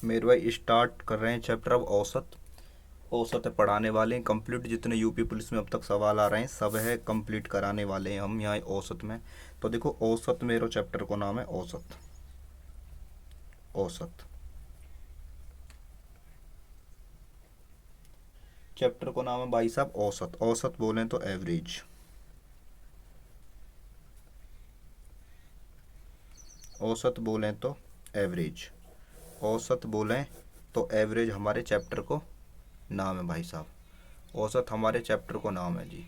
मेरे भाई स्टार्ट कर रहे हैं चैप्टर अब औसत। औसत है पढ़ाने वाले हैं कंप्लीट, जितने यूपी पुलिस में अब तक सवाल आ रहे हैं सब है कंप्लीट कराने वाले हैं हम यहाँ औसत में। तो देखो औसत, मेरे चैप्टर को नाम है औसत। औसत चैप्टर को नाम है भाई साहब औसत। औसत बोलें तो एवरेज। औसत बोलें तो एवरेज। औसत बोलें तो एवरेज हमारे चैप्टर को नाम है भाई साहब। औसत हमारे चैप्टर को नाम है जी।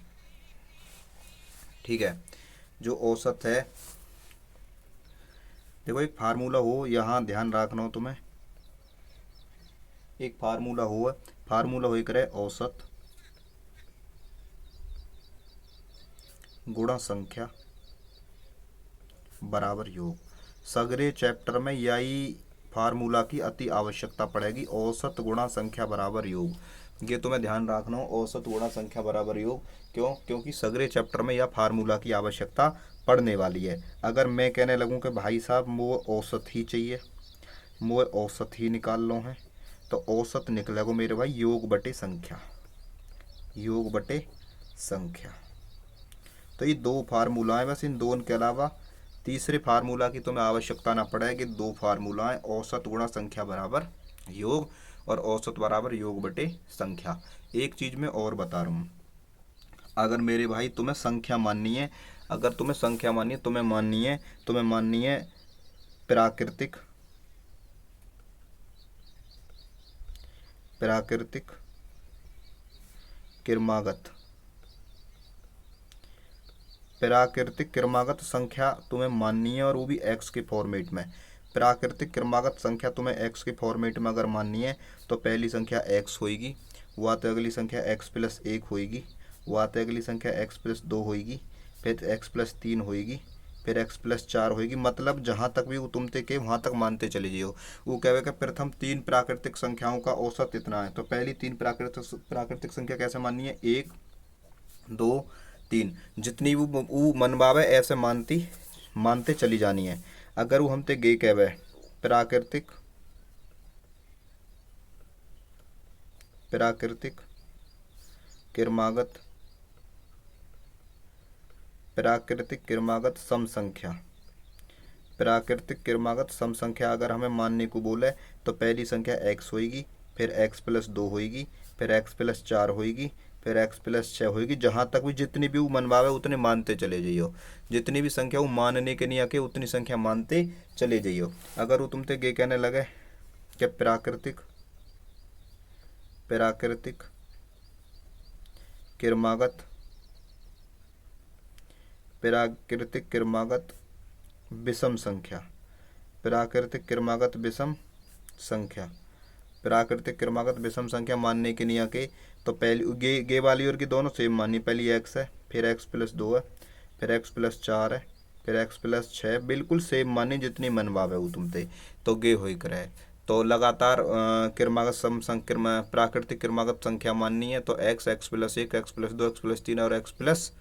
ठीक है। जो औसत है, देखो एक फार्मूला हो, यहाँ ध्यान रखना हो तुम्हें। एक फार्मूला हो, फार्मूला हो करे औसत गुणा संख्या बराबर योग। सगरे चैप्टर में यही फार्मूला की अति आवश्यकता पड़ेगी, औसत गुणा संख्या बराबर योग। ये तुम्हें ध्यान रखना हो, औसत गुणा संख्या बराबर योग। क्यों? क्योंकि सगरे चैप्टर में यह फार्मूला की आवश्यकता पड़ने वाली है। अगर मैं कहने लगूं कि भाई साहब मुझे औसत ही चाहिए, मुझे औसत ही निकाल लो है, तो औसत निकलेगा मेरे भाई योग बटे संख्या। योग बटे संख्या। तो ये दो फार्मूला है, बस इन दोनों के अलावा तीसरे फार्मूला की तुम्हें आवश्यकता ना पड़ेगी। दो फार्मूला है, औसत गुणा संख्या बराबर योग और औसत बराबर योग बटे संख्या। एक चीज मैं और बता रहा हूँ, अगर मेरे भाई तुम्हें संख्या माननी है, अगर तुम्हें संख्या माननी है, तुम्हें माननी है प्राकृतिक, प्राकृतिक क्रमागत, प्राकृतिक क्रमागत संख्या तुम्हें माननी है और वो भी एक्स के फॉर्मेट में। प्राकृतिक क्रमागत संख्या तुम्हें एक्स के फॉर्मेट में अगर माननी है तो पहली संख्या एक्स होगी, वो आते अगली संख्या एक्स प्लस एक होगी, वो आते अगली संख्या एक्स प्लस दो होगी, फिर एक्स प्लस तीन होगी, फिर एक्स प्लस चार होगी। मतलब जहाँ तक भी वो तुम ते के वहाँ तक मानते चले जाइयो। वो कहे कि प्रथम तीन प्राकृतिक संख्याओं का औसत इतना है, तो पहली तीन प्राकृतिक संख्या कैसे माननी है? एक, दो, तीन। जितनी वो मनवावे ऐसे मानती मानते चली जानी है। अगर वो हमते गे कहवे प्राकृतिक, प्राकृतिक क्रमागत, प्राकृतिक क्रमागत सम संख्या, प्राकृतिक क्रमागत सम संख्या अगर हमें मानने को बोले तो पहली संख्या एक्स होगी, फिर एक्स प्लस दो होगी, फिर एक्स प्लस चार होगी, फिर एक्स प्लस छः होगी। जहाँ तक भी जितनी भी वो मनवावे उतने मानते चले जाइयो। जितनी भी संख्या वो मानने के नहीं आके उतनी संख्या मानते चले जाइयो। अगर वो तुमसे ये कहने लगे कि प्राकृतिक, प्राकृतिक क्रमागत, प्राकृतिक क्रमागत विषम संख्या, प्राकृतिक क्रमागत विषम संख्या, प्राकृतिक क्रमागत विषम संख्या मानने के नहीं आके तो पहली गे वाली और की दोनों सेम मानी। पहली एक्स है, फिर एक्स प्लस दो है, फिर एक्स प्लस चार है, फिर एक्स प्लस छः, बिल्कुल सेम मानी जितनी मनवावे वो तुमते। तो गे हो करे तो लगातार क्रमागत प्राकृतिक क्रमागत संख्या माननी है तो एक्स, एक्स प्लस एक, एक्स प्लस दो, एक्स प्लस तीन और एक्स प्लस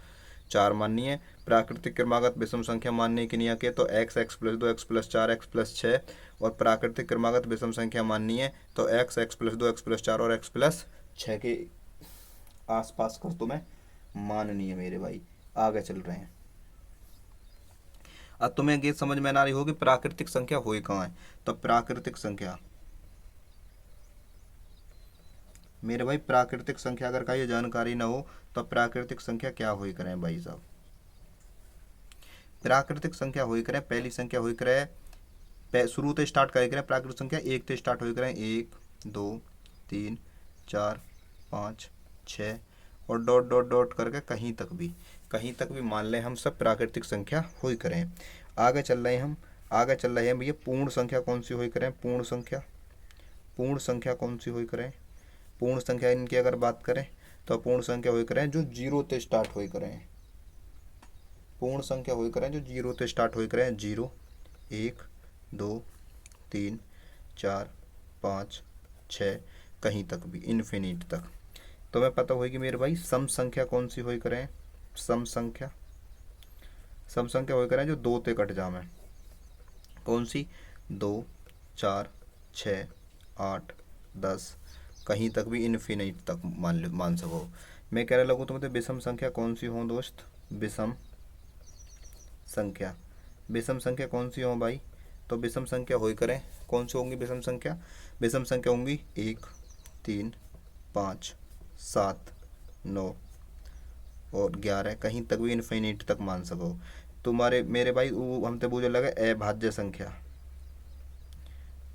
चार माननी है। प्राकृतिक क्रमागत विषम संख्या मानने की नहीं आके तो एक्स, एक्स प्लस दो, एक्स प्लस चार, एक्स प्लस छः। और प्राकृतिक क्रमागत विषम संख्या माननी है तो एक्स, एक्स प्लस दो, एक्स प्लस चार और एक्स प्लस छः के आसपास कर तुम्हें माननी है मेरे भाई। आगे चल रहे हैं। अब तुम्हें ये समझ में ना रही होगी प्राकृतिक संख्या हुई कहाँ है। तो प्राकृतिक संख्या मेरे भाई, प्राकृतिक संख्या अगर का ये जानकारी ना हो तो प्राकृतिक संख्या क्या हुई करें भाई साहब? प्राकृतिक संख्या हुई करें, पहली संख्या हुई करें शुरू से स्टार्ट करें प्राकृतिक संख्या एक से स्टार्ट हुई करें, एक, दो, तीन, चार, पाँच, छः और डॉट डॉट डॉट करके कहीं तक भी मान लें हम सब प्राकृतिक संख्या हुई करें। आगे चल रहे हैं हम, आगे चल रहे हैं भैया। पूर्ण संख्या कौन सी हुई करें? पूर्ण संख्या, पूर्ण संख्या कौन सी हुई करें? पूर्ण संख्या इनकी अगर बात करें तो पूर्ण संख्या हुई करें जो जीरो से स्टार्ट हुई करें। पूर्ण संख्या हुई करें जो जीरो से स्टार्ट हुई करें। जीरो, एक, दो, तीन, चार, पाँच, छः, कहीं तक भी इन्फिनिट तक। तो मैं पता होगी मेरे भाई सम संख्या कौन सी हुई करें? सम संख्या, सम संख्या हुई करें जो दो से कट जावे। कौन सी? दो, चार, छः, 8, 10, कहीं तक भी इन्फिनिट तक मान सको। मैं कह रहा लगूँ तो मतलब विषम संख्या कौन सी हो दोस्त? विषम संख्या, विषम संख्या कौन सी हो भाई? तो विषम संख्या होई करें, कौन सी होंगी विषम संख्या? विषम संख्या होंगी 1, 3, 5, 7, 9 और 11, कहीं तक भी इन्फिनिट तक मान सको। तुम्हारे मेरे भाई हमते बूझे लगे अभाज्य संख्या,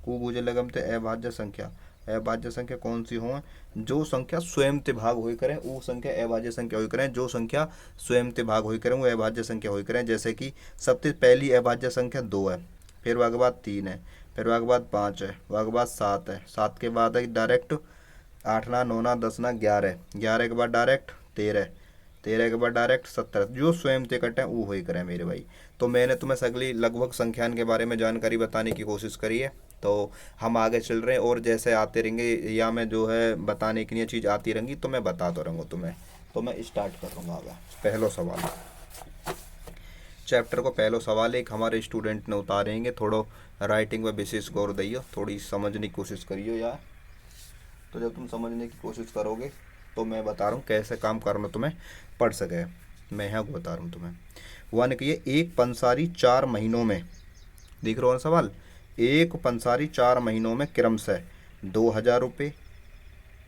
को बूझे लगे हमते अभाज्य संख्या। अभाज्य संख्या कौन सी हो? जो संख्या स्वयं ते भाग होई करें वो संख्या अभाज्य संख्या होई करें। जो संख्या स्वयं ते भाग होई करें वो अभाज्य संख्या होई करें। जैसे कि सबसे पहली अभाज्य संख्या 2 है, फिर वाके बाद 3 है, फिर वाके बाद 5 है, वाके बाद 7 है, 7 के बाद है डायरेक्ट 8 ना, 9 ना, 10 ना, 11, 11 के बाद डायरेक्ट 13, 13 के बाद डायरेक्ट 17। जो स्वयं ते कटे वो होई करें मेरे भाई। तो मैंने तुम्हें सगली लगभग संख्यान के बारे में जानकारी बताने की कोशिश करी है। तो हम आगे चल रहे हैं और जैसे आते रहेंगे या मैं जो है बताने के लिए चीज़ आती रहेंगी तो मैं बताता रहूँगा तुम्हें। तो मैं स्टार्ट करूँगा आगे। पहलो सवाल, चैप्टर को पहलो सवाल एक हमारे स्टूडेंट ने उतारेंगे। थोड़ो राइटिंग में विशेष गौर दियो, थोड़ी समझने की कोशिश करियो यार। तो जब तुम समझने की कोशिश करोगे तो मैं बता रहा हूँ कैसे काम करना तुम्हें पढ़ सके। मैं यहाँ को बता रहा हूँ तुम्हें। वन कि एक पंसारी 4 महीनों में, देख रहे हो ना सवाल, एक पंसारी 4 महीनों में क्रमशः 2000 रुपये,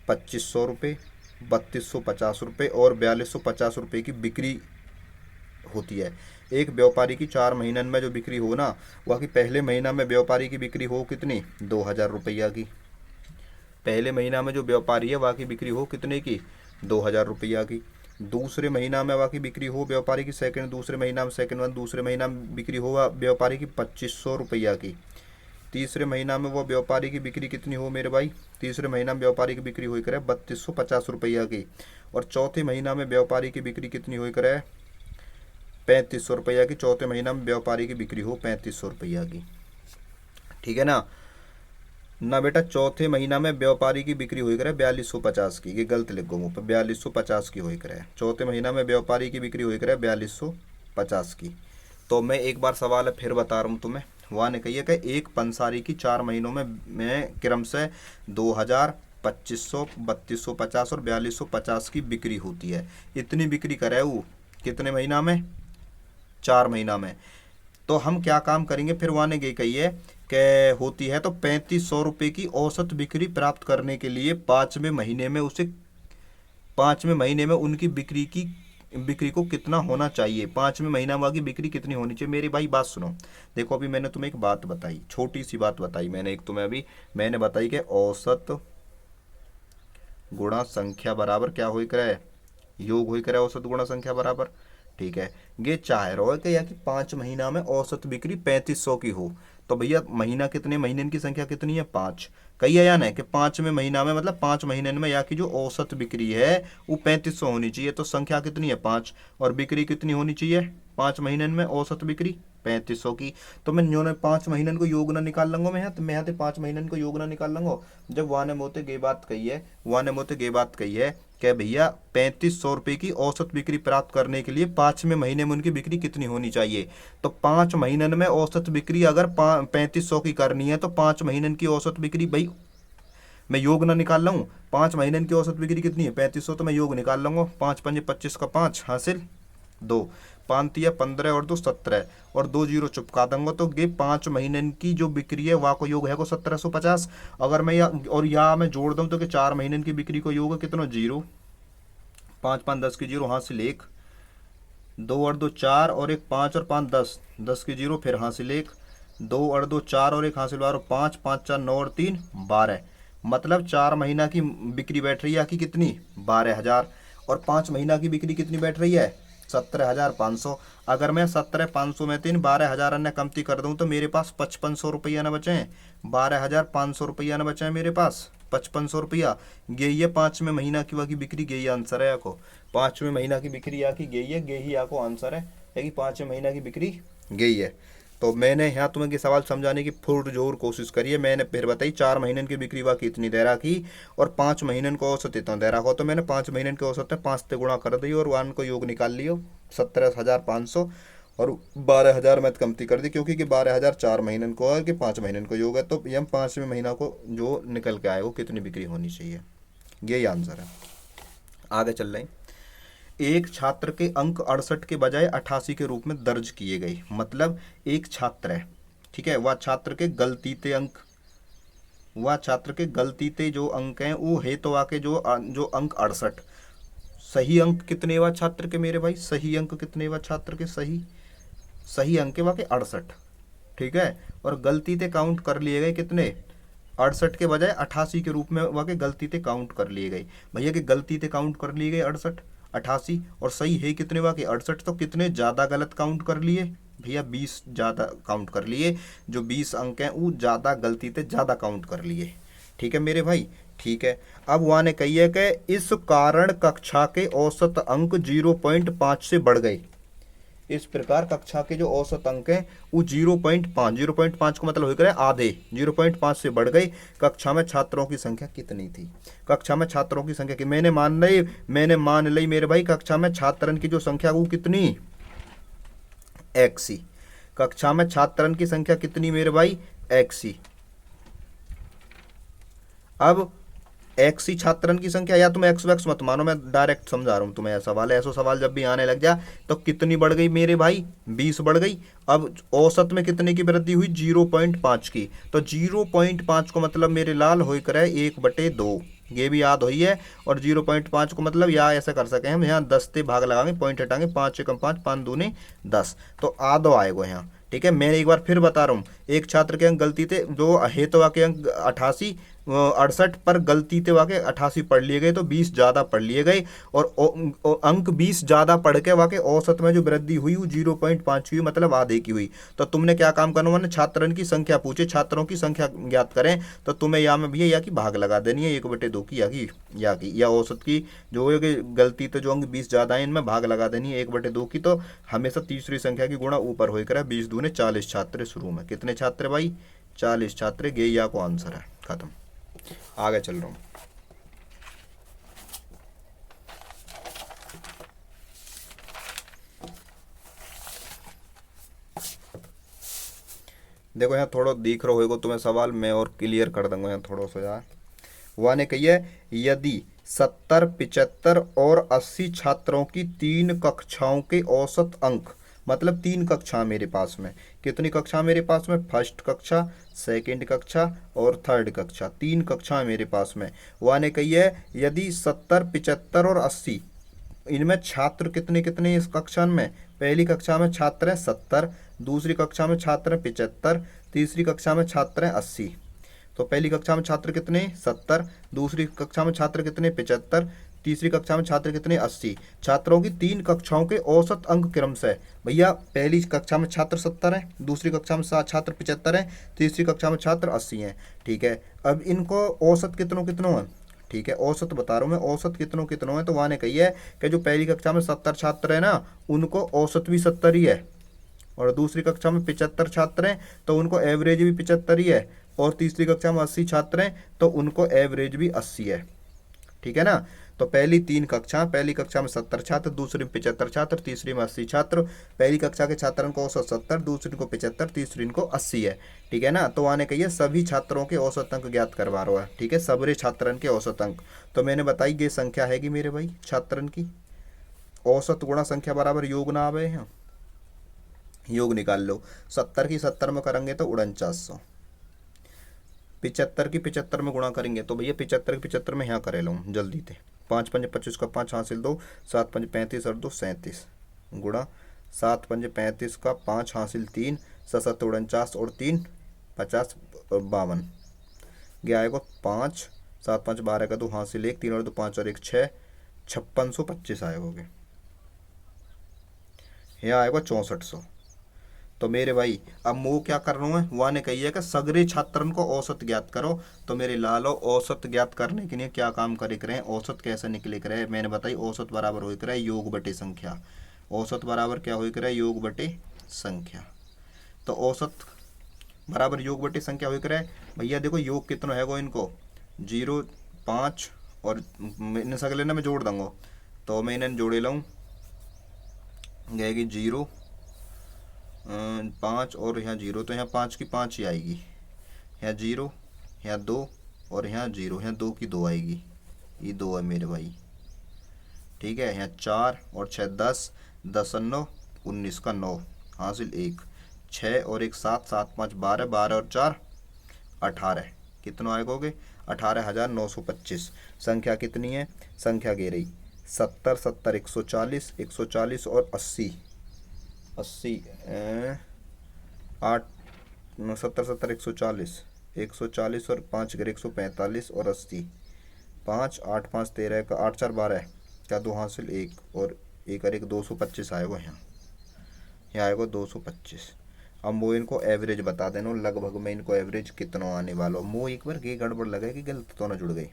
2500 रुपये, 3250 रुपये और 4250 रुपये की बिक्री होती है। एक व्यापारी की 4 महीनन में जो बिक्री हो ना, वह की पहले महीना में व्यापारी की बिक्री हो कितनी? 2000 रुपया की। पहले महीना में जो व्यापारी है वह की बिक्री हो कितने की? 2000 रुपया की। दूसरे महीना में वह की बिक्री हो व्यापारी की दूसरे महीना में दूसरे महीना में बिक्री हो व्यापारी की 2500 रुपया की। तीसरे महीना में वो व्यापारी की बिक्री कितनी हो मेरे भाई? तीसरे महीना में व्यापारी की बिक्री हुई करे 3250 रुपया की। और चौथे महीना में व्यापारी की बिक्री कितनी हुई करे? 3500 रुपया की। चौथे महीना में व्यापारी की बिक्री हो 3500 रुपया की। ठीक है ना? ना बेटा, चौथे महीना में व्यापारी की बिक्री हुई करे 4250 की। ये गलत लिख गो मुँह पर, 4250 की हुई करे। चौथे महीना में व्यापारी की बिक्री हुई करे 4250 की। तो मैं एक बार सवाल फिर बता रहा हूँ तुम्हें। वहाँ ने कही है कि एक पंसारी की 4 महीनों में क्रमशः 2000, 2500, 3250 और 4250 की बिक्री होती है। इतनी बिक्री करे वो कितने महीना में? 4 महीना में। तो हम क्या काम करेंगे फिर? वहाँ ने ये कही है कि होती है तो 3500 रुपये की औसत बिक्री प्राप्त करने के लिए 5वें महीने में उसे 5वें महीने में उनकी बिक्री को कितना होना चाहिए? 5वें महीना में की बिक्री कितनी होनी चाहिए? मेरी भाई बात सुनो। देखो अभी मैंने तुम्हें एक बात बताई, छोटी सी बात बताई मैंने। एक तुम्हें अभी मैंने बताई कि औसत गुणा संख्या बराबर क्या हुई करे? योग हुई करे औसत गुणा संख्या बराबर। ठीक है, ये चाह रहा है कि या कि 5 महीना में औसत बिक्री 3500 की हो। तो भैया महीना कितने, महीने की संख्या कितनी है? 5। कही है या नहीं कि 5वें महीना में मतलब 5 महीने में या की जो औसत बिक्री है वो 3500 होनी चाहिए। तो संख्या कितनी है? 5। और बिक्री कितनी होनी चाहिए 5 महीने में? औसत बिक्री 3500 की। तो मैं जो 5 महीने को योग ना निकाल लूंगा। मैं यहाँ 5 महीने को योग ना निकाल लूंगा। जब वाने मोते गे बात कही है, वाने मोते गे बात कही है कि भैया 3500 रुपये की औसत बिक्री प्राप्त करने के लिए 5वें महीने में उनकी बिक्री कितनी होनी चाहिए? तो 5 महीने में औसत बिक्री अगर 3500 की करनी है तो 5 महीने की औसत बिक्री भाई मैं योग ना निकाल लूँ। 5 महीने की औसत बिक्री कितनी है? 3500। तो मैं योग निकाल लूंगा। 5 पंजे 25 का 5 हासिल 2, 5 या 15 और 2 17 और 2 जीरो चुपका दूंगा। तो ये 5 महीने की जो बिक्री है वह को योग है को 1750। अगर मैं या मैं जोड़ दूँ तो कि 4 महीने की बिक्री को योग कितना? 0, 5 5 10 की 0 हासिल 1, 2 और 2 4 और 1 5 और 5 10, 10 की 0 फिर हासिल 1, 2 और 2 4 और 1 हासिल 12, 5 5 4 9 और 3 12। मतलब 4 महीना की बिक्री बैठ रही है कि कितनी? 12,000। और 5 महीना की बिक्री कितनी बैठ रही है? 17,500। अगर मैं 17,500 में 12,000 अन्य कमती कर दूं तो मेरे पास 5500 रुपया न बचे। 12,500 रुपया न बचे मेरे पास, 5500 रुपया। यही है 5वें महीना की वही बिक्री। यही आंसर है या को 5वें महीना की बिक्री या की यही है, यही या को आंसर है कि 5वें महीना की बिक्री यही है। तो मैंने यहाँ तुम्हें ये सवाल समझाने की फुल जोर कोशिश करी है। मैंने फिर बताई 4 महीने की बिक्री वाकी इतनी दे रखी और 5 महीने को औसत इतना दे रखा। तो मैंने 5 महीने के औसत में 5 से गुणा कर दी और 1 को योग निकाल लियो 17,500 और 12,000 में कमती कर दी, क्योंकि कि 12,000 4 महीनन को और कि 5 महीनन को योग है, तो ये हम 5वें महीना को जो निकल के आए वो कितनी बिक्री होनी चाहिए, यही आंसर है। आगे चल रहे हैं। एक छात्र के अंक 68 के बजाय 88 के रूप में दर्ज किए गए। मतलब एक छात्र है, ठीक है, वह छात्र के गलतीते अंक, वह छात्र के गलतीते जो अंक हैं वो है तो आके जो जो अंक 68, सही अंक कितने हुआ छात्र के मेरे भाई, सही अंक कितने हुआ छात्र के, सही सही अंक के वाके 68, ठीक है, और गलती ते काउंट कर लिए गए कितने, 68 के बजाय 88 के रूप में वाके गलती ते काउंट कर लिए गए। भैया कि गलती ते काउंट कर लिए गए 68 88, और सही है कितने वाके 68, तो कितने ज़्यादा गलत काउंट कर लिए भैया, 20 ज़्यादा काउंट कर लिए, जो 20 अंक हैं वो ज़्यादा गलती ते ज़्यादा काउंट कर लिए, ठीक है मेरे भाई, ठीक है। अब वहाँ ने कही है कि इस कारण कक्षा के औसत अंक 0.5 से बढ़ गए। इस प्रकार कक्षा के जो औसत अंक हैं वो 0.5 को मतलब हो गया आधे, 0.5 से बढ़ गई। कक्षा में छात्रों की संख्या कितनी थी, कक्षा में छात्रों की संख्या की मैंने मान ली मेरे भाई, कक्षा में छात्रन की जो संख्या वो कितनी, एक्सी, कक्षा में छात्रन की संख्या कितनी मेरे भाई, एक्सी। अब एक्सी छात्रन की संख्या, या तुम एक्स वैक्स मत मानो, मैं डायरेक्ट समझा रहा हूँ तुम्हें, यह सवाल है, ऐसा सवाल जब भी आने लग जा तो कितनी बढ़ गई मेरे भाई, 20 बढ़ गई। अब औसत में कितने की वृद्धि हुई, 0.5 की, तो 0.5 को मतलब मेरे लाल हो करे 1/2, ये भी याद हुई है। और 0.5 को मतलब या ऐसा कर सके हम, यहाँ 10 से भाग लगाएंगे, पॉइंट हटाएंगे, 5 से कम 5, 5 दूने 10, तो आधो आएगा यहाँ, ठीक है। मैं एक बार फिर बता रहा हूँ, एक छात्र के अंक गलती थे जो हेतु के अंक 88 68 पर गलती थे वाके 88 पढ़ लिए गए, तो 20 ज़्यादा पढ़ लिए गए, और अंक 20 ज़्यादा पढ़ के वाके औसत में जो वृद्धि हुई वो 0.5 की हुई, मतलब आधे की हुई। तो तुमने क्या काम करना, मैंने छात्रन की संख्या पूछे, छात्रों की संख्या ज्ञात करें, तो तुम्हें या में भैया या की भाग लगा देनी है, 1/2 की या औसत की जो है कि गलती तो जो अंक 20 ज़्यादा है इनमें भाग लगा देनी है 1/2 की। तो हमेशा तीसरी संख्या की गुणा ऊपर हो कर 20 दूने 40 छात्र शुरू में, कितने छात्र भाई, 40 छात्र, ये या को आंसर है, खत्म। आगे चल रहा हूँ। देखो यहाँ थोड़ा दिख रहा होगा तुम्हें सवाल, मैं और क्लियर कर दूंगा यहाँ थोड़ा सा यार। वहाँ ने कही है यदि 70 75 और 80 छात्रों की 3 कक्षाओं के औसत अंक, मतलब 3 कक्षा मेरे पास में, कितनी कक्षा मेरे पास में, फर्स्ट कक्षा, सेकंड कक्षा और थर्ड कक्षा, 3 कक्षा मेरे पास में। वहाँ ने कही है यदि 70 75 और 80, इनमें छात्र कितने कितने इस कक्षा में, पहली कक्षा में छात्र हैं 70, दूसरी कक्षा में छात्र हैं 75, तीसरी कक्षा में छात्र हैं 80। तो पहली कक्षा में छात्र कितने 70, दूसरी कक्षा में छात्र कितने 75, तीसरी कक्षा में छात्र कितने 80। छात्रों की 3 कक्षाओं के औसत अंक क्रम से, भैया पहली कक्षा में छात्र 70 हैं, दूसरी कक्षा में छात्र 75 हैं, तीसरी कक्षा में छात्र 80 हैं, ठीक है। अब इनको औसत कितनों कितनों है, ठीक है, औसत बता रहा हूँ मैं, औसत कितनों कितनों है। तो वहाँ ने कही है कि जो पहली कक्षा में 70 छात्र है ना, उनको औसत भी 70 ही है, और दूसरी कक्षा में 75 छात्र हैं तो उनको एवरेज भी 75 ही है, और तीसरी कक्षा में 80 छात्र हैं तो उनको एवरेज भी 80 है, ठीक है ना। तो पहली 3 कक्षा, पहली कक्षा में 70 छात्र, दूसरी में 75 छात्र, तीसरी में 80 छात्र, पहली कक्षा के छात्रों को औसत 70, दूसरी को 75, तीसरी को 80 है, ठीक है ना। तो आने कहिए सभी छात्रों के औसत अंक ज्ञात करवा रहा है, ठीक है, सबरे छात्रन के औसत अंक। तो मैंने बताई ये संख्या है कि मेरे भाई छात्रन की औसत गुणा संख्या बराबर योग ना आवे हैं, योग निकाल लो। 70 की 70 में करेंगे तो 4900, 75 की 75 में गुणा करेंगे तो भैया 75 की 75 में यहाँ करे लो जल्दी थे, 5 5 25 का 5 हासिल 2, 7 5 35 और 2 37, गुणा 7 5 35 का 5 हासिल 3, 7 7 49 और 3 50 और 52, गया आएगा 5, 7 5 12 का 2 हासिल 1, 3 और 2 5 और 1 6, 5625 आएगा, यहाँ आएगा 6400। तो मेरे भाई अब मैं क्या कर रहा हूँ, वहाँ ने कही है कि सगरे छात्रन को औसत ज्ञात करो। तो मेरे लालो औसत ज्ञात करने के लिए क्या काम करे करें, औसत कैसे निकले करे, मैंने बताई औसत बराबर हो करे योग बटे संख्या, औसत बराबर क्या हो करे योग बटे संख्या। तो औसत बराबर योग बटे संख्या हो करे, भैया देखो योग कितना है वो इनको 0 5, और इन सगले ने मैं जोड़ दूंगा, तो मैं इन्हें जोड़े लाऊँ, गएगी 0 5 और यहाँ 0, तो यहाँ 5 की 5 ही आएगी, यहाँ 0, यहाँ 2 और यहाँ 0, यहाँ 2 की 2 आएगी, ये 2 है मेरे भाई। ठीक है, यहाँ 4 और 6 10, 10 और 9 19 का 9 हासिल 1, 6 और 1 7, 7 5 12, 12 और 4 18, कितना आएगोगे 18,925। संख्या कितनी है, संख्या गे रही 70 70 140, 140 और 80, 80 8 70 70 140, 140 और 5 गिर 145 और 80, 5 8 5 13 का 8 4 12 क्या 2 हासिल 1 और 1 और 1 225 आएगा यहाँ, यहाँ आएगा 225। अब वो इनको एवरेज बता देना, लगभग में इनको एवरेज कितना आने वाला हो। मुँह एक बार ये गड़बड़ लगे कि गलत तो ना जुड़ गई।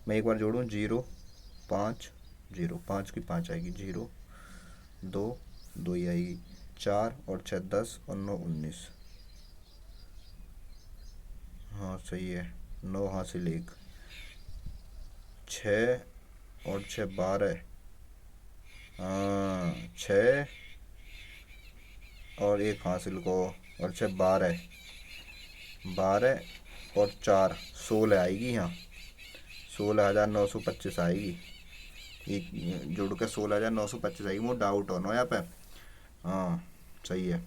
मैं एक बार जोड़ूँ 0 5 0, 5 की 5 आएगी, 0 2 2 ही आएगी, 4 और 6 10 और 9 19, हाँ सही है, 9 हासिल 1, 6 और 6 12, हाँ 6 और 1 हासिल को और 6 12, 12 और 4 16 आएगी, यहाँ 16,925 आएगी, ये जुड़ के 16,925 आएगी। मुझे डाउट हो ना यहाँ पे, हाँ सही है,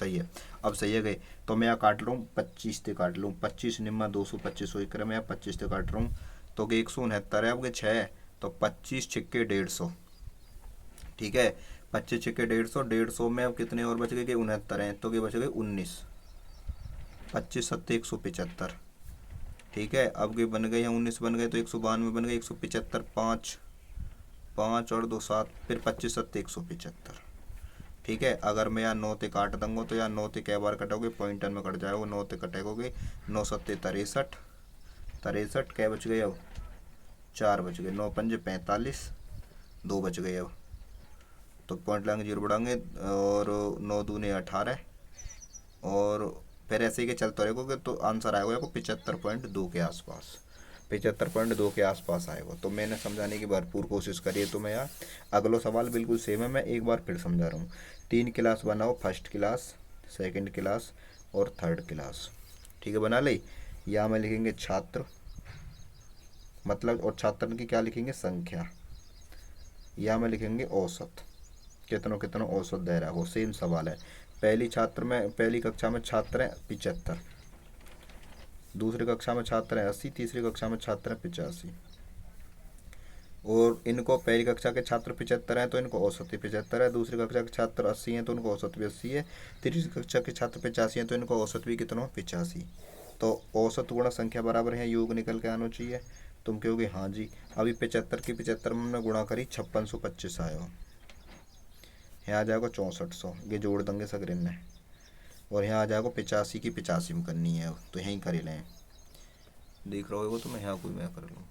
सही है। अब सही है गई, तो मैं यहाँ काट लूँ 25 से काट लूँ, 25 निम्मा 225 हुई करे, मैं यहाँ 25 से काट रहा हूँ तो 169 है, अब 6 तो 25 छिक्के 150, ठीक है 25 छिक्के 150, 150 में अब कितने और बच गए कि 69 हैं, तो ये बच गए 19, 25 सत्ते 175, ठीक है। अब ये बन गए यहाँ 19 बन गए तो 192 बन गए, 175 5 5 और 2 7, फिर 25 सत्ते 175, ठीक है। अगर मैं यहाँ 9 ते काट दूंगा तो यहाँ 9 ते कै बार कटोगे, पॉइंटर में कट जाएगा, 9 ते कटेगोगे, 9 सत्ते 63, 63 कै बच गए, अब 4 बच गए, 9 पंजे 45, 2 बच गए अब, तो पॉइंट लाएंगे 0 बढ़ाएंगे और 9 दूने 18, और फिर ऐसे ही के चलते रहेगा तो आंसर आएगा आपको 75.2 के आसपास, 75.2 के आसपास आएगा। तो मैंने समझाने की भरपूर कोशिश करी है। तो मैं यार अगला सवाल बिल्कुल सेम है, मैं एक बार फिर समझा रहा हूँ। 3 क्लास बनाओ, फर्स्ट क्लास, सेकंड क्लास और थर्ड क्लास, ठीक है बना ले। यहाँ में लिखेंगे छात्र मतलब, और छात्र की क्या लिखेंगे संख्या, यहाँ में लिखेंगे औसत, कितनों कितनों औसत दे रहा है वो, सेम सवाल है। पहली कक्षा में छात्र हैं 75, दूसरी कक्षा में छात्र हैं 80, तीसरी कक्षा में छात्र हैं 85, और इनको पहली कक्षा के छात्र 75 हैं तो इनको औसत भी 75 है, दूसरी कक्षा के छात्र 80 हैं तो इनको औसत भी 80 है, तीसरी कक्षा के छात्र 85 हैं तो इनको औसत भी कितना 85। तो औसत गुणा संख्या बराबर है, योग निकल के आना चाहिए। तुम कहोगे हाँ जी, अभी 75 की 75 में हमने गुणा करी 5625 आया, यहाँ आ जाएगा 6400, ये जोड़ देंगे सगरे में, और यहाँ आ जाएगा 85 की 85 में करनी है, तो यहीं कर लें, देख रहे हो तो मैं यहाँ कोई मैं कर लूँ,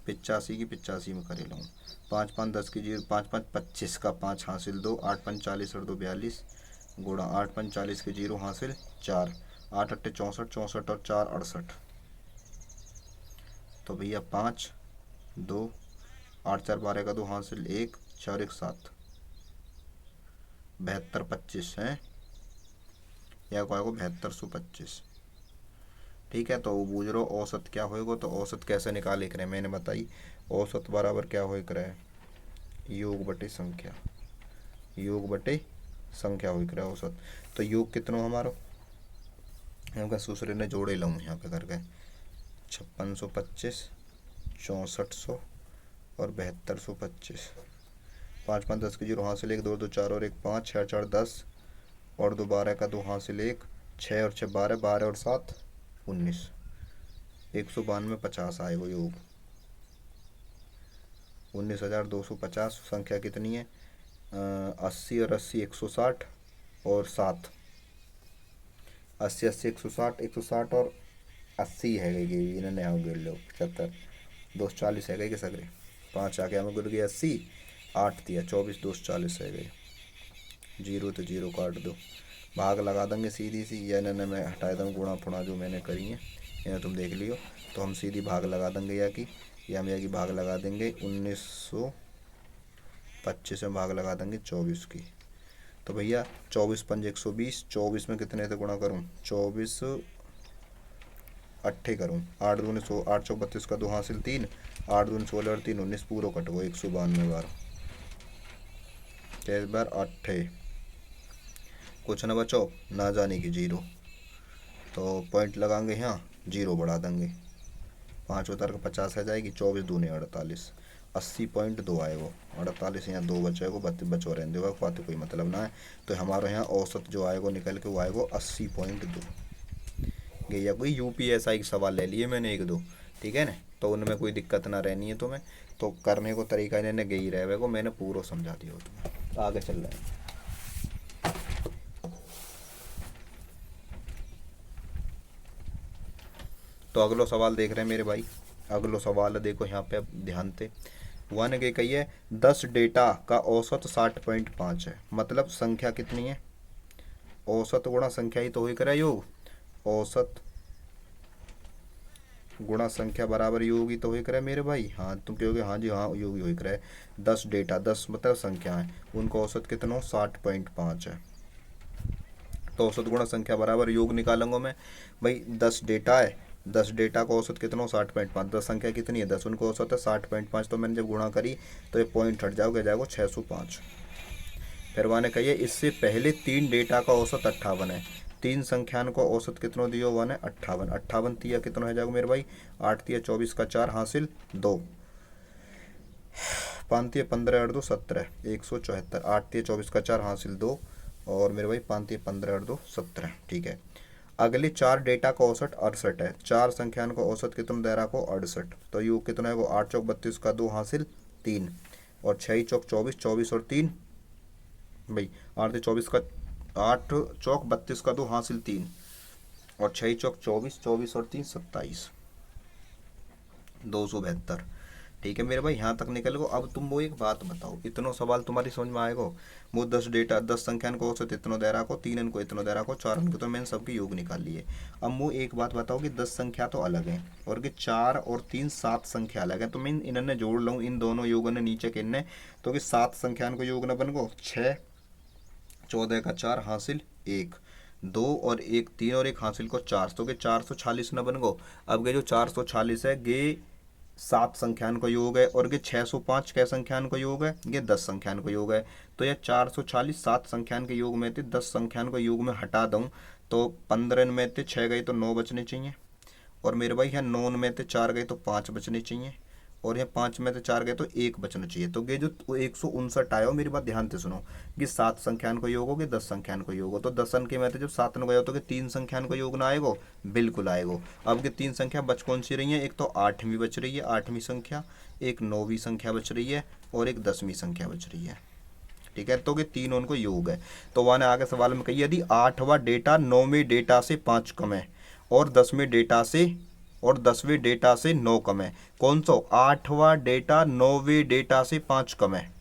85 की 85 में कर लूँ, 5 5 10 की 0, 5 5 25 का 5 हासिल 2, 8 5 40 और 2 42, गुणा 8 5 40 के 0 हासिल 4, 8 8 64 64 और 4 68, तो भैया 5 2 8 4 12 का 2 हासिल 1, 4 1 7, 72 25 है, या को 7225, ठीक है। तो बूझ रहे हो औसत क्या होएगा, तो औसत कैसे निकाले करें मैंने बताई, औसत बराबर क्या हो करे, योग बटे संख्या, योग बटे संख्या हो करे औसत। तो योग कितना हमारा, हम दूसरे ने जोड़े लूँ यहाँ पे करके, 5625, 6400 और 7225, 5 5 10 की 0 हासिल 1, 2 2 4 और 1 5, 6 4 10 और 2 12 का 2 हासिल 1, 6 और 6 12, 12 और 7 19, 192 50 आएगा योग, 19,250। संख्या कितनी है, 80 और 80 160 और 7, 80 80 160 160 और 80 है गई, इन्होंने यहाँ गिर लो 75, 240 है गई कि सगरे, 5 आके हमें गिर गया 80, 8 दिया 24, 240 है गई, 0 तो 0 काट दो, भाग लगा देंगे सीधी सी, या इन्होंने मैं हटा दूँ गुणा फुणा जो मैंने करी है, इन्हें तुम देख लियो, तो हम सीधी भाग लगा देंगे या कि, या हम या की भाग लगा देंगे 1900 25 में भाग लगा देंगे 24 की। तो भैया 24 पंज 120, 24 में कितने से गुणा करूँ, 24 अट्ठे करूँ, 8 दूनी 100, 8 चौक 32 का 2 हासिल 3, 8 दूनी 16 और 3 19, पूरा कटो 192 बार, कैस बार अट्ठे, कुछ न बचो ना जाने की जीरो, तो पॉइंट लगाएंगे यहाँ, जीरो बढ़ा देंगे, 5 उतर का 50 आ जाएगी, 24 दूनी 48, 80.2 आएगा, 48 यहाँ 2 बचेगा, 32 बचो रहने देगा, फाते कोई मतलब ना है। तो हमारे यहाँ औसत जो आएगा निकल के वो आएगा 80.2। या कोई यूपीएसआई का सवाल ले लिए मैंने एक दो, ठीक है ना, तो उनमें कोई दिक्कत ना रहनी है तुम्हें। तो करने को तरीका इन्हें गई रहे को मैंने पूरा समझा दिया तुम्हें। आगे चल रहे हैं, तो अगलो सवाल देख रहे हैं मेरे भाई। अगलो सवाल देखो यहाँ पे, अब ध्यान से। वन के कहिए 10 डेटा का औसत 60.5 है, मतलब संख्या कितनी है, औसत गुणा संख्या ही तो हुई करे योग, औसत गुणा संख्या बराबर योग ही तो हुई करे मेरे भाई। हाँ तुम कहोगे हाँ जी हाँ योग ही हुई करे। 10 डेटा, 10 मतलब संख्या है, उनको औसत कितना 60.5 है, तो औसत गुणा संख्या बराबर योग निकालूंगा मैं भाई। 10 डेटा है, 10 डेटा का औसत कितना 60.5, 10 संख्या कितनी है 10, उनको औसत है 60.5, तो मैंने जब गुणा करी तो ये पॉइंट हट जाओगे, जाएगा 605। फिर मैंने कहिए इससे पहले 3 डेटा का औसत 58 है, 3 संख्यान को औसत कितना दियो वन है 58, 58 तिया कितना हो जाएगा मेरे भाई, 8 तिया 24 का 4 हासिल 2, 5 तिया 15 8 2 17, 174, 8 तिया 24 का 4 हासिल 2, और मेरे भाई 5 तिया 15 8 2 17, ठीक है। अगले 4 डेटा का औसत 68 है, 4 संख्यान को औसत कितना दे रहा को 68, तो यू कितना है वो 8 चौक 32 का 2 हासिल 3, और 6 चौक 24, 24 और 3 भाई 8 24 का 8 चौक 32 का 2 हासिल 3, और 6 चौक 24, 24 और 3 27, 272, ठीक है मेरे भाई यहाँ तक निकल गो। अब तुम वो एक बात बताओ, इतनो सवाल तुम्हारी समझ में आएगा, वो 10 डेटा 10 संख्यान को औसत इतनो दे रहा को, 3 इनको इतनो दे रहा को, 4 इनको, तो मैंने सबकी योग निकाल लिए। अब वो एक बात बताओ कि 10 संख्या तो अलग है और कि 4 और 3 7 संख्या अलग है, तो मैं इन्होंने जोड़ लूँ इन दोनों योगों ने नीचे किन्ने, तो कि 7 संख्यान को योग न बन गो 6, 14 का 4 हासिल 1, 2 और 1 3 और 1 हासिल को 4, तो के 446 न बन गो। अब के जो 446 है गे 7 संख्यान को योग है, और ये 605 कै संख्यान को योग है, ये 10 संख्यान को योग है। तो यह 440 7 संख्यान के योग में थे, 10 संख्यान को योग में हटा दूँ तो 15 में थे 6 गई तो 9 बचने चाहिए, और मेरे भाई यहाँ 9 में थे 4 गई तो 5 बचने चाहिए, और यहाँ 5 में से 4 गए तो 1 बचना चाहिए। तो ये जो 159 आया हो, मेरी बात ध्यान से सुनो, कि 7 संख्यान को योग हो कि 10 संख्यान को योग हो, तो 10 के में जब 7 न गया तो 3 संख्यान को योग ना आएगो, बिल्कुल आएगो। अब के 3 संख्या बच कौन सी रही है, एक तो 8वीं बच रही है 8वीं संख्या, एक 9वीं संख्या बच रही है, और एक 10वीं संख्या बच रही है, ठीक है। तो कि 3 उनको योग है। तो वहाँ ने आगे सवाल में कही यदि 8वां डेटा 9वें डेटा से 5 कम है, और 10वें डेटा से 9 कम है, कौन सा 8वां डेटा 9वें डेटा से 5 कम है,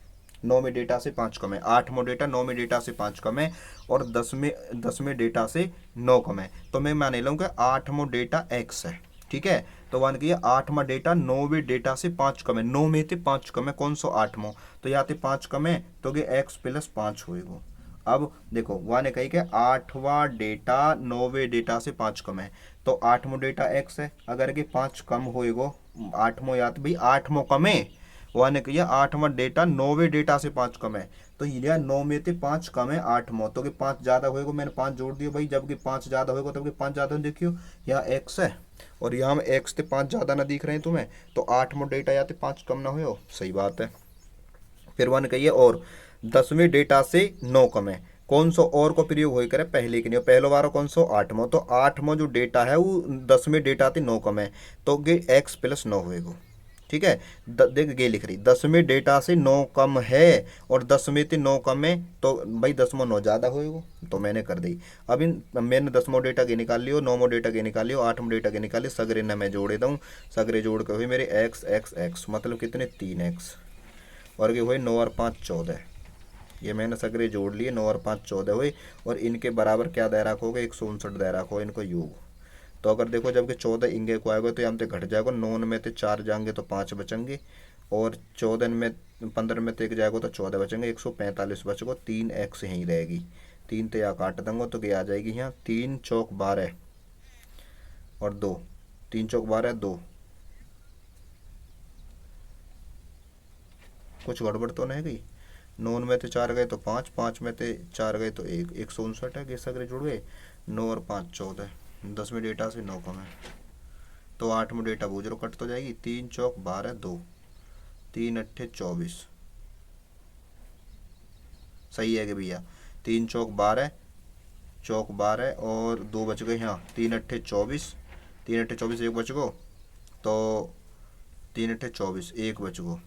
9वें डेटा से 5 कम है, 8वां डेटा 9वें डेटा से 5 कम है, और 10वें डेटा से 9 कम है, तो मैं मान लूँ कि 8वां डेटा x है, ठीक है। तो वन की 8वां डेटा 9वें डेटा से 5 कम है, 9 में से 5 कम है, कौन सा 8वां, तो यहाँ पे 5 कम है, तो कि x प्लस 5 होएगा। अब देखो वहाँ ने कही कि 8वां डेटा 9वें डेटा से 5 कम है, तो 8वां डेटा x है, अगर कि 5 कम होएगो 8वां, या तो भाई 8वां कम है, वहाँ ने कही 8वां डेटा 9वें डेटा से 5 कम है, तो ये 9 में से 5 कम है 8वां, तो कि 5 ज़्यादा होएगा, मैंने 5 जोड़ दिया भाई, जबकि 5 ज़्यादा होएगा तब कि 5 ज़्यादा देखियो यहाँ x है, और यहाँ में x से 5 ज़्यादा ना दिख रहे हैं तुम्हें, तो 8वां डेटा या तो 5 कम ना हो, सही बात है। फिर वन कहिए और 10वें डेटा से 9 कम है, कौन सा और को प्रयोग हो करे पहले के नहीं, पहलो बार कौन सा 8वां, तो 8वां जो डेटा है वो 10वें डेटा से 9 कम है, तो गे x प्लस 9 होएगा, ठीक है। देख गे लिख रही 10वें डेटा से 9 कम है और 10वें से 9 कम है, तो भाई 10वां 9 ज़्यादा होएगा, तो मैंने कर दी। अब इन मैंने 10वां डेटा के निकाल लियो, 9वां डेटा के निकाल लियो, 8वां डेटा के निकाल लियो, सगरे न मैं जोड़े दूँ, सगरे जोड़ के हुए मेरे x x x मतलब कितने 3x, और ये हुए 9 और 5 14, ये मैंने सगरे जोड़ लिए, 9 और 5 14 हुए, और इनके बराबर क्या दे रखा होगा 159 दे रखा होगा इनको योग। तो अगर देखो जबकि 14 इंगे को आएगा तो यहाँ पे घट जाएगा, 9 में से 4 जाएंगे तो 5 बचेंगे, और 14 में 15 में तो एक जाएगा तो 14 बचेंगे, 145 बचेगा, 3x यहीं रहेगी। 3 तो यहाँ काट देंगे तो क्या आ जाएगी यहाँ, 3 चौक 12 और 2, 3 चौक 12 2, कुछ गड़बड़ तो नहीं गई। 9 में तो 4 गए तो 5, 5 में तो 4 गए तो 1, 159 है, गेस अगर जुड़ गए। 9 और 5 14, 10 में डेटा से 9 कम है तो 8 में डेटा बूझ लो कट तो जाएगी। 3 चौक 12 2, 3 अट्ठे 24, सही है कि भैया। 3 चौक 12, चौक 12 और 2 बच गए यहाँ, 3 अट्ठे 24, 3 अट्ठे 24 एक बच गो तो 3 अट्ठे 24 एक बच गो,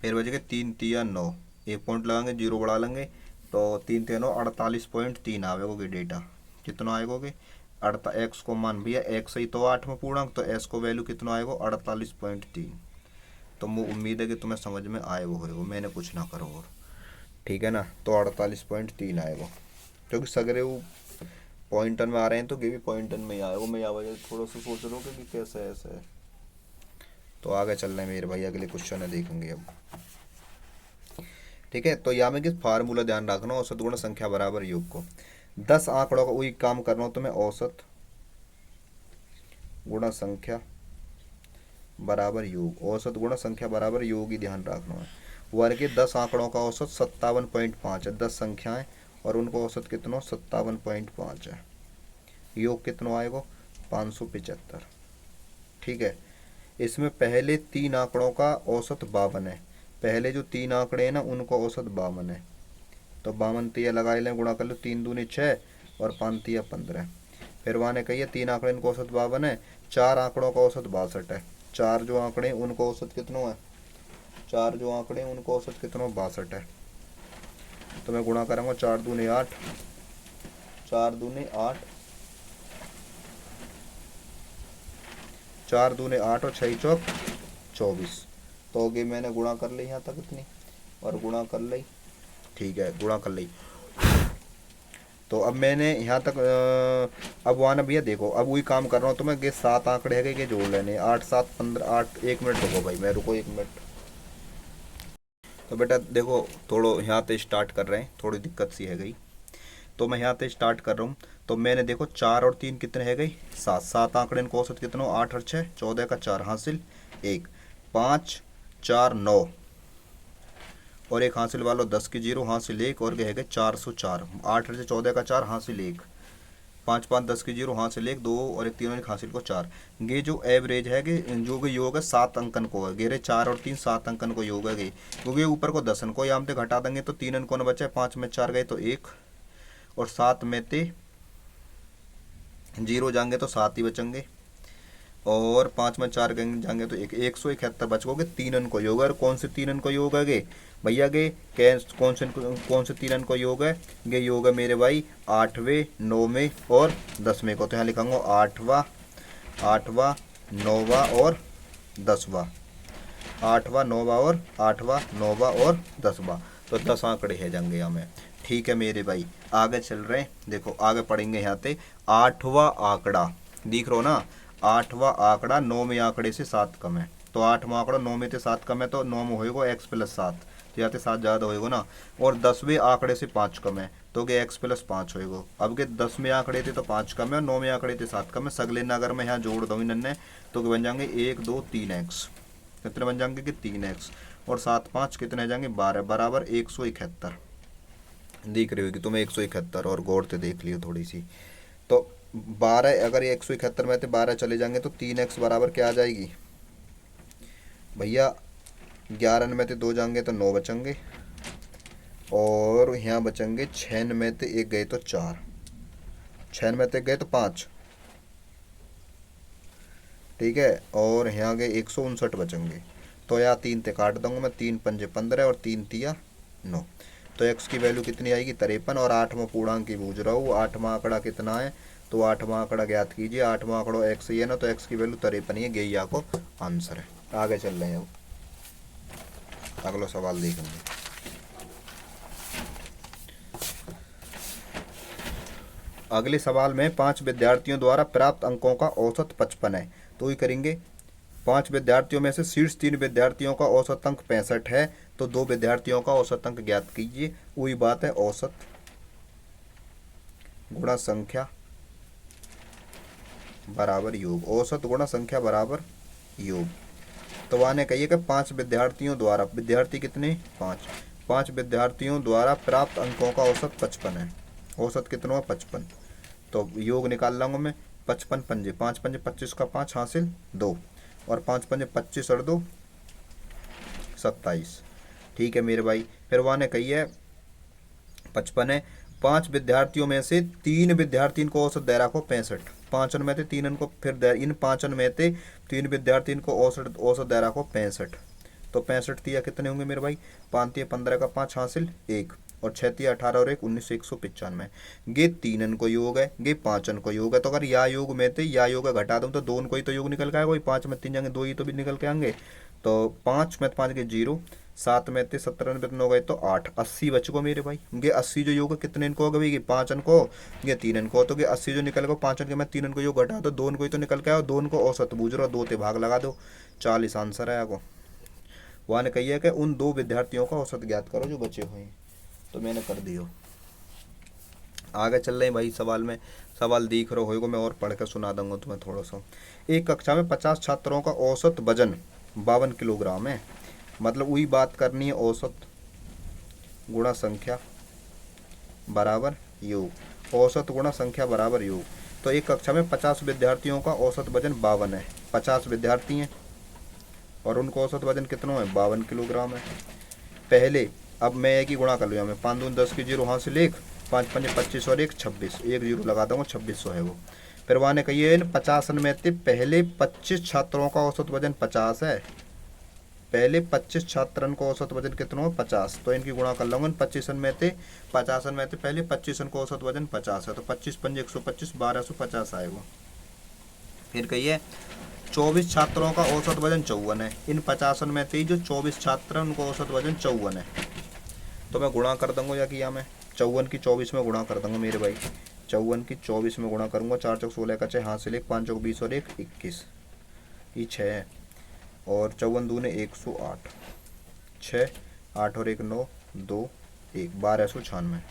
फिर बच गए 3 तिया 9, एक पॉइंट लगाएंगे, जीरो बढ़ा लेंगे तो 3 तिया 9 48.3 आवेगा कि डेटा कितना आएगा कि अड़ता एक्स को मान भैया एक्स ही तो 8 में पूर्णांक, तो एस को वैल्यू कितना आएगा 48.3। तो मुझे उम्मीद है कि तुम्हें समझ में आए वो होगा, मैंने कुछ ना करो और ठीक है ना। तो 48.3 आएगा, क्योंकि सगरे वो पॉइंटन में आ रहे हैं तो ये भी पॉइंटन में ही आएगा। मैं यहाँ वजह थोड़ा सा सोच रहा हूँ कि कैसे ऐसे है। तो आगे चल रहे हैं मेरे भाई, अगले क्वेश्चन है देखेंगे अब। ठीक है, तो यहाँ में किस फार्मूला ध्यान रखना, औसत गुण संख्या बराबर योग को 10 आंकड़ों का वही काम करना हो तो मैं औसत गुणा संख्या बराबर योग, औसत गुणा संख्या बराबर योग ही ध्यान रखना है। वर्ग के 10 आंकड़ों का औसत 57.5 है, 10 संख्याएं और उनको औसत कितना 57.5 है, योग कितना आएगा 575। ठीक है, इसमें पहले 3 आंकड़ों का औसत 52 है, पहले जो 3 आंकड़े हैं ना उनको औसत 52 है, तो 52 तिया लगा लें, गुणा कर लो, 3 दूनी 6 और 5 तिया 15। फिर वहाँ ने कही है 3 आंकड़े इनको औसत 52 है, 4 आंकड़ों का औसत 62 है, 4 जो आंकड़े उनको औसत कितना है, 4 जो आंकड़े उनको औसत कितना 62 है। तो मैं गुणा करूँगा, 4 दूने 8, 4 दूने 8, 4 दूने 8 और 6 चौक 24। तो होगी मैंने गुणा कर ली यहाँ तक इतनी और गुणा कर ली, ठीक है गुणा कर ली। तो अब मैंने यहाँ तक अब वहाँ ना भैया देखो, अब वही काम कर रहा हूँ तो मैं ये 7 आंकड़े है कि जोड़ लेने, 8 7 15 8, 1 मिनट रुको भाई, मैं रुको 1 मिनट। तो बेटा देखो थोड़ा यहाँ से स्टार्ट कर रहे हैं, थोड़ी दिक्कत सी है गई, तो मैं यहाँ से स्टार्ट कर रहा हूँ। तो मैंने देखो 4 और 3 कितने है गई 7, 7 आंकड़े इनको औसत कितना 8 और 6 14 का 4 हासिल 1, 5 4 9 और एक हासिल वालो 10 की 0 हासिल 1 और गए 404, 8 से 14 का 4 हासिल 1, 5 5 10 की 0 हासिल 1 2 और एक तीनों एक हासिल को 4। ये जो एवरेज है कि जो कि योग है 7 अंकन को है, गेरे 4 और 3 7 अंकन को योग है, क्योंकि ऊपर को 10 को यहाँ पे घटा देंगे तो 3 अंकों ने बचा, 5 में 4 गए तो 1 और 7 में ते 0 जाएंगे तो 7 ही बचेंगे और 5 में 4 जाएंगे तो 171 बचोगे। 3 अंक योग है, और कौन से 3 अंक योग है भैया के, कौन से 3 अंक योग है, ये योग है मेरे भाई 8वें 9वें और 10वें को। तो यहाँ लिखाऊंगा 8वां 8वां 9वां और 10वां, 8वां 9वां और 8वां 9वां और 10वां, तो 10 आंकड़े है जाएंगे हमें। ठीक है मेरे भाई, आगे चल रहे हैं, देखो आगे पढ़ेंगे यहाँ पे 8वां आंकड़ा, दिख रहा हो ना, 8वां आंकड़ा 9वें आंकड़े से 7 कम है, तो 8वां आंकड़ा 9 में से 7 कम है तो 9 में होएगा x प्लस 7, तो यहाँ पे 7 ज़्यादा होएगा ना, और 10वें आंकड़े से 5 कम है तो के x प्लस 5 होएगा। अब के 10वें आंकड़े थे तो 5 कम है और 9वें आंकड़े थे 7 कम है, सगले ना अगर मैं यहाँ जोड़ दूँ इन्हें तो बन जाएंगे 1 2 3x, कितने बन जाएंगे कि 3x और 7 5 कितने जाएंगे 12 बराबर 171। दिख रही होगी तुम्हें 171 और गौर से देख लियो थोड़ी सी। तो 12 अगर ये 171 में से 12 चले जाएंगे तो 3x बराबर क्या आ जाएगी भैया, 11 में से 2 जाएंगे तो 9 बचेंगे और यहाँ बचेंगे 6 में से 1 गए तो 4, 6 में से 1 गए तो 5, ठीक है, और यहाँ गए 159 बचेंगे। तो यहाँ 3 से काट दूंगा मैं, 3 पंजे 15 और 3 तिया 9, तो x की वैल्यू कितनी आएगी 53 और 8वां पूर्णांक की पूछ रहा हूँ, 8वां आंकड़ा कितना है, तो 8वां आंकड़ा ज्ञात कीजिए, 8वां आंकड़ा x ही है ना, तो x की वैल्यू 53 है, यही आपको आंसर है। आगे चल रहे हैं, अब अगला सवाल देखेंगे। अगले सवाल में 5 विद्यार्थियों द्वारा प्राप्त अंकों का औसत 55 है, तो ये करेंगे 5 विद्यार्थियों में से शीर्ष 3 विद्यार्थियों का औसत अंक 65 है, तो 2 विद्यार्थियों का औसत अंक ज्ञात कीजिए। वही बात है, औसत गुणा संख्या बराबर योग, औसत गुणा संख्या बराबर योग। तो वहाँ ने कहिए कि 5 विद्यार्थियों द्वारा, विद्यार्थी कितने 5 विद्यार्थियों द्वारा प्राप्त अंकों का औसत 55 है। औसत कितना है 55, तो योग निकाल लाऊंगा मैं। 55 पंजे 5 पंजे 25 का 5 हासिल 2, और 5 पंजे 25 और 2 27। ठीक है मेरे भाई। फिर वहाँ ने कही है 55 है, 5 विद्यार्थियों में से 3 विद्यार्थी को औसत दे रखो 65, 5 में थे 3 को, फिर इन 5 में थे 3 विद्यार्थी को औसत दे रखो 65, तो 65 तिया कितने होंगे मेरे भाई, 5 तिया 15 का 5 हासिल 1, और 6 तिया 18 और 1 19 195। गे 3 को योग है, गे 5 को योग है, तो अगर या योग में थे या योग घटा दूँ तो 2 को ही तो योग निकल के आएगा, 5 में 3 जाएंगे 2 ही तो भी निकल के आएंगे। तो 5 में 5 के 0, 7 में थे 17 में 9 गए तो 8, 80 बच को मेरे भाई। ये 80 जो योग कितने इनको होगा भाई, 5 को, ये 3 को, तो ये 80 जो निकल गया 5 के मैं 3 को योग घटा दो, 2 को ही तो निकल के आया, 2 को औसत बूझ रहा, 2 ते भाग लगा दो, 40 आंसर है को। वहाँ ने कही है कि उन 2 विद्यार्थियों का औसत ज्ञात करो जो बचे हुए हैं, तो मैंने कर दियो। आगे चल रहे हैं भाई सवाल में, सवाल दिख रहा होगा, मैं और पढ़ कर सुना दूंगा तुम्हें थोड़ा सा। एक कक्षा में 50 छात्रों का औसत वजन 52 किलोग्राम है, मतलब वही बात करनी है, औसत गुणा संख्या बराबर योग, औसत गुणा संख्या बराबर योग। तो एक कक्षा में 50 विद्यार्थियों का औसत वजन 52 है, 50 विद्यार्थी हैं और उनका औसत वजन कितना है 52 किलोग्राम है। पहले अब मैं एक ही गुणा कर लूँगा, मैं 5 दून 10 की 0 हासिल 1, 5 पंजे 25 और 1 26, एक 0 लगा दूँगा 2600 है वो। फिर वहाँ ने कही है 50 में से पहले 25 छात्रों का औसत वजन 50 है, पहले 25 छात्रन को औसत वजन कितना हो 50, तो इनकी गुणा कर लूँगा। 25 में थे 50 में थे पहले 25 को औसत वजन 50 है, तो 25 पंजे 125 1250 आएगा। फिर कहिए 24 छात्रों का औसत वजन 54 है, इन 50 में थे जो 24 छात्र उनको औसत वजन 54 है, तो मैं गुणा कर दूंगा या किया मैं 54 की 24 में गुणा कर दूंगा मेरे भाई, 54 की 24 में गुणा करूंगा, 4 चौक 16 का 6 हासिल 1, 5 चौक 20 और 1 21, ये 6 है, और 54 दूने 108, 6 8 और 1 9 2 1 1296।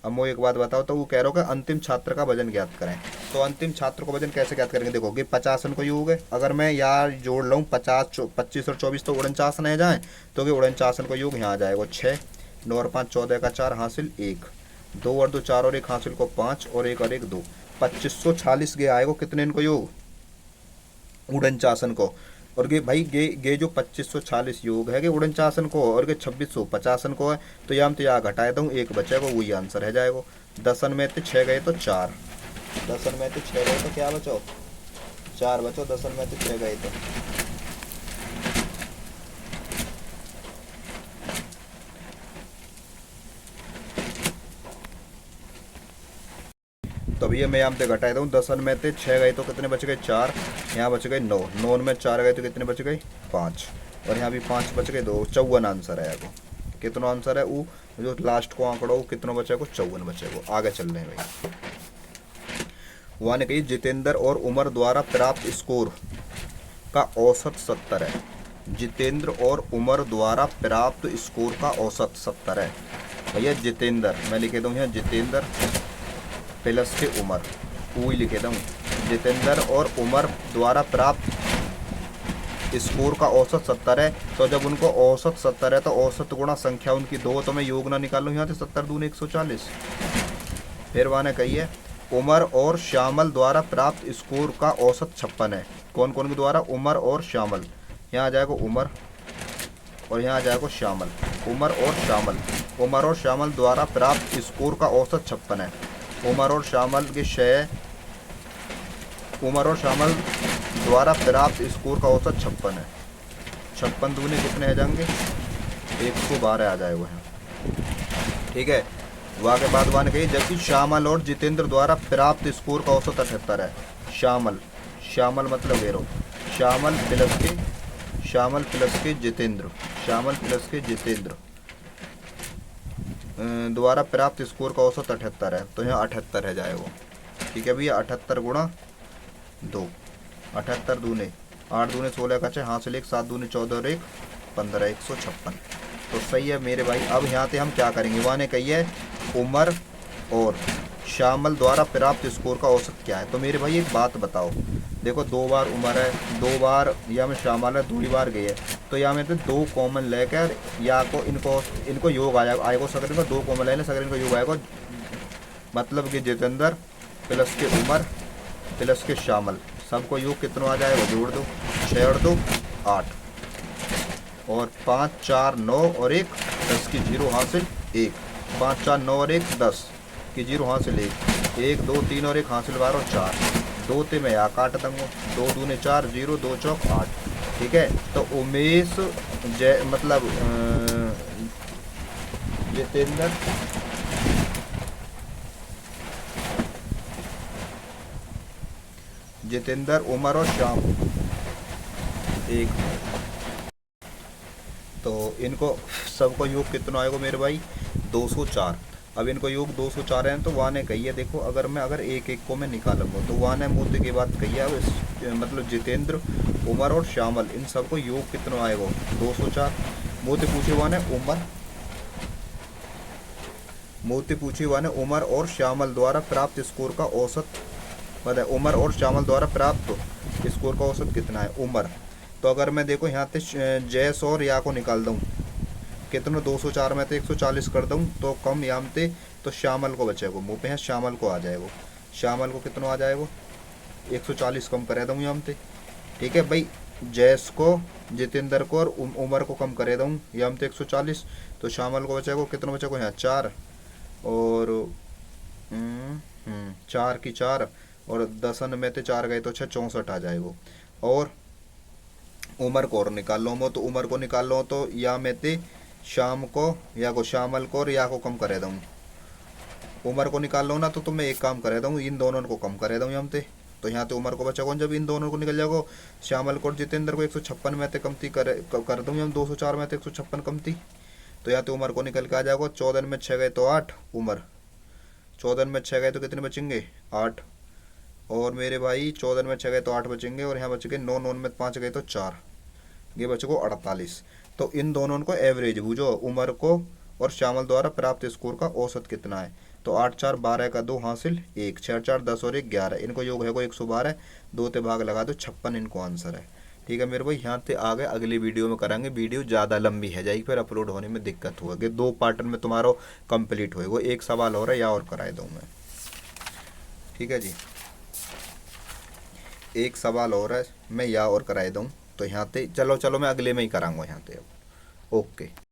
अब मैं एक बात बताओ, तो वो कह रहा हो कि अंतिम छात्र का वजन ज्ञात करें, तो अंतिम छात्र को वजन कैसे ज्ञात करेंगे, देखोगे 50 को योग है, अगर मैं यार जोड़ लूँ 50 25 और 24 तो 49 रह जाए, तो 49 को योग यहाँ आ जाएगा 6, 9 और 5 14 का 4 हासिल 1, 2 और 2 4 और 1 हासिल को 5 और 1 और 1 2, 2540 गे आएगा कितने इनको योग 49 को। और गे भाई गे जो 2540 योग है कि 49 को, और गे 2650 को है, तो यहाँ तो यहाँ घटाए दूँ 1 बचेगा, वही आंसर है जाएगा। 10 में तो 6 गए तो 4, 10 में तो 6 गए तो क्या बचो 4 बचो, 10 में तो 6 गए तो भैया मैं यहाँ पे घटाए दूँ, 10 में थे 6 गए तो कितने बच गए 4, यहाँ बच गए 9, 9 में 4 गए तो कितने बच गए 5, और यहाँ भी 5 बच गए 2, 54 आंसर है वो। कितना आंसर है वो जो लास्ट को आंकड़ा वो कितना बचेगा 54 बचेगा। आगे चल रहे हैं भाई। वहाँ ने कही जितेंद्र और उमर द्वारा प्राप्त स्कोर का औसत 70 है, जितेंद्र और उमर द्वारा प्राप्त स्कोर का औसत 70 है। भैया जितेंद्र मैं लिखे दूँ यहाँ जितेंद्र प्लस के उमर, वही लिखे दूँ जितेंद्र और उमर द्वारा प्राप्त स्कोर का औसत 70 है, तो जब उनको औसत 70 है तो औसत गुणा संख्या उनकी 2, तो मैं योग ना निकालूँ यहाँ से 70 दूनी 140। फिर वहाँ ने कही है उमर और श्यामल द्वारा प्राप्त स्कोर का औसत 56 है, कौन कौन के द्वारा उमर और श्यामल, यहाँ आ जाएगा उमर और यहाँ आ जाएगा श्यामल, उमर और श्यामल, उमर और श्यामल द्वारा प्राप्त स्कोर का औसत 56 है। उमर और श्यामल के उमर और श्यामल द्वारा प्राप्त स्कोर का औसत 56 है, 56 दूने कितने आ जाएंगे 112 आ जाएगा यहाँ। ठीक है, वहाँ के बाद वहाँ कही जबकि श्यामल और जितेंद्र द्वारा प्राप्त स्कोर का औसत 78 है। श्यामल, श्यामल मतलब वेरो, श्यामल प्लस के जितेंद्र, श्यामल प्लस के जितेंद्र द्वारा प्राप्त स्कोर का औसत 78 है, तो यहाँ 78 है जाएगा। ठीक है भैया, 78 गुणा 2, 78 दूने 8 दूने 16 का 6 हासिल 1, 7 दूने 14 और 1 15, 156। तो सही है मेरे भाई। अब यहाँ पे हम क्या करेंगे, वहाँ ने कही है उमर और शामल द्वारा प्राप्त स्कोर का औसत क्या है। तो मेरे भाई एक बात बताओ, देखो 2 बार उमर है, 2 बार या में शामल है, 2 बार गई है, तो यहाँ में तो 2 कॉमन लेकर या को इनको योग आएगा सगर इनका 2 कॉमन लेने सगर इनको योग आएगा, मतलब कि जितेंद्र प्लस के उमर प्लस के शामल सबको योग कितना आ जाएगा, जोड़ दो 6 और 2 8 और 5 4 9 और 1 10 की 0 हासिल 1, 5 4 9 और 1 10 की 0 हासिल 1, 1 2 3 और 1 हासिल 12 और 4, 2 ते मैं यहाँ काट दूंगा, 2 दूने 4 0 2 चौक 8। ठीक है, तो उमेश जय मतलब जितेंद्र जितेंद्र उमर और श्याम एक, तो इनको सबको योग कितना आएगा मेरे भाई 204। अब इनको योग 204 है, तो वहाँ ने कही है देखो, अगर एक एक को मैं निकालूंगा तो वहाँ ने मोती की बात कही है। अब मतलब जितेंद्र उमर और श्यामल इन सबको योग कितना आएगा 204। मोती पूछे वहाँ ने उमर और श्यामल द्वारा प्राप्त स्कोर का औसत बताए। उमर और श्यामल द्वारा प्राप्त स्कोर का औसत कितना है उमर। तो अगर मैं देखो यहाँ पे जैस और या को निकाल दूँ कितना 204 में तो 140 कर दूँ तो कम यहाँ पे तो श्यामल को बचेगा, मुँह पे है श्यामल को आ जाएगा। श्यामल को कितना आ जाएगा 140 कम करे दूँ यहाँ पे। ठीक है भाई, जैस को जितेंद्र को और उमर को कम करे दूँ यहाँ पे 140, तो श्यामल को बचेगा कितना बचेगा यहाँ 4 और 4 की 4 और 10 में तो 4 गए तो 6 64 आ जाएगा। और उमर को और निकाल लो मैं, तो उमर को निकाल लो तो या मैं ते शाम को या को शामल को और या को कम करे दूँ। उमर को निकाल लो ना तो मैं एक काम करे दूँ, इन दोनों को कम करे दूँ यहाँ पे, तो यहाँ तो उमर को बचा कौन, जब इन दोनों को निकल जाएगा श्यामल को और जितेंद्र को 156 में तो कमती कर दूँ हम 204 में तो 156 कमती, तो यहाँ तो उमर को निकल के आ जाएगा 14 में 6 गए तो 8 उमर, 14 में 6 गए तो कितने बचेंगे 8, और मेरे भाई 14 में 6 गए तो 8 बचेंगे, और यहाँ बच गए 9 9 में 5 गए तो 4, ये बचे को 48। तो इन दोनों को एवरेज बूझो उमर को और श्यामल द्वारा प्राप्त स्कोर का औसत कितना है। तो 8 4 12 का 2 हासिल 1, 6 4 10 और 1 11, इनको योग है को 112, 2 ते भाग लगा दो 56 इनको आंसर है। ठीक है मेरे भाई, यहाँ से आगे अगली वीडियो में करेंगे, वीडियो ज़्यादा लंबी है जाएगी फिर अपलोड होने में दिक्कत होगी, 2 पार्ट में तुम्हारा कंप्लीट होएगा। एक सवाल हो रहा है या और कराए दूँ मैं। ठीक है जी, एक सवाल और है मैं या और कराए दूँ, तो यहाँ पे चलो मैं अगले में ही कराऊंगा यहाँ पे अब। ओके।